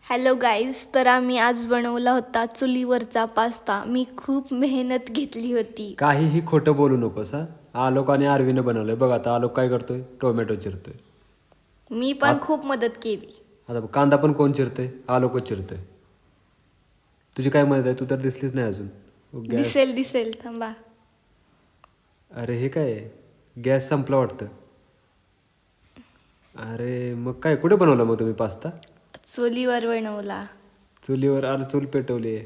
Hello guys, तर आम्ही आज बनवला होता चुलीवरचा पास्ता. मी खूप मेहनत घेतली होती. काहीही खोटं बोलू नकोस हा. आलोक आणि आरवीनं बनवलंय बघ. आता आलोक काय करतोय? टोमॅटो चिरतोय. मी पण आत खूप मदत केली. आता कांदा पण कोण चिरतोय? आलोकच चिरतोय. तुझी काय मदत आहे? तू तर दिसलीच नाही अजून. गॅस. दिसेल दिसेल, थांबा. अरे हे काय आहे? गॅस संपला वाटतं. अरे मग काय, कुठे बनवला मग तुम्ही पास्ता? चुलीवर बनवला. चुलीवर? अरे चूल पेटवली आहे.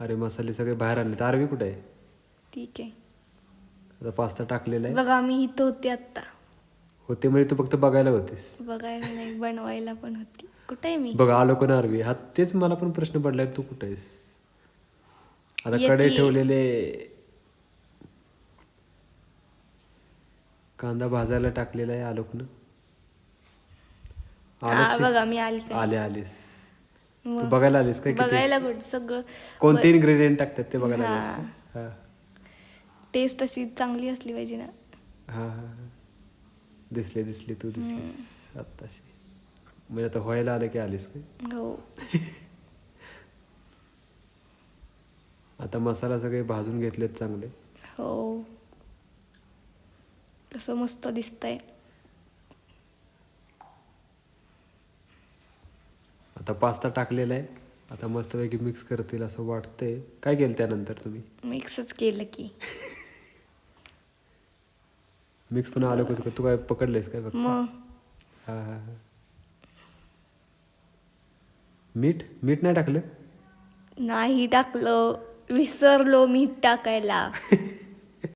अरे मसाले सगळे बाहेर आणले. आरवी कुठे आहे? ठीक आहे. आता पास्ता टाकलेला आहे. बघा, मी इथं होते आत्ता. होते म्हणजे तू फक्त बघायला होतीस. बघायला नाही, बनवायला पण होती. कुठे आहे मी? बघ आलोक आणि आरवी. हा तेच मला पण प्रश्न पडलाय, तू कुठे आहेस? आता कडे येते. ठेवलेले. कांदा भाजायला टाकलेला आहे आलोकनं. हा आलोकशी बघा, मी आली का? आलीस. तू मग बघायला आलीस काय? किती बघायला कुठं सगळं. कोणते इन्ग्रेडियंट टाकतात ते बघायला आलीस हा, का? हा टेस्ट अशी चांगली असली पाहिजे ना. हा हा हा. दिसली तू दिसलीस आत्ताशी. म्हणजे आता व्हायला आलं की आलीस काय? हो. आता मसाला सगळे भाजून घेतलेत चांगले. हो, कसं मस्त दिसतंय. आता पास्ता टाकलेला आहे. आता मस्तपैकी मिक्स करतील असं वाटतंय. काय केलं त्यानंतर तुम्ही? मिक्सच केलं की. मिक्स पण आलोकच का? तू काय पकडलेस काय फक्त? मग हा हा हा. मीठ मीठ नाही टाकलं? नाही टाकलं, विसरलो मीठ टाकायला.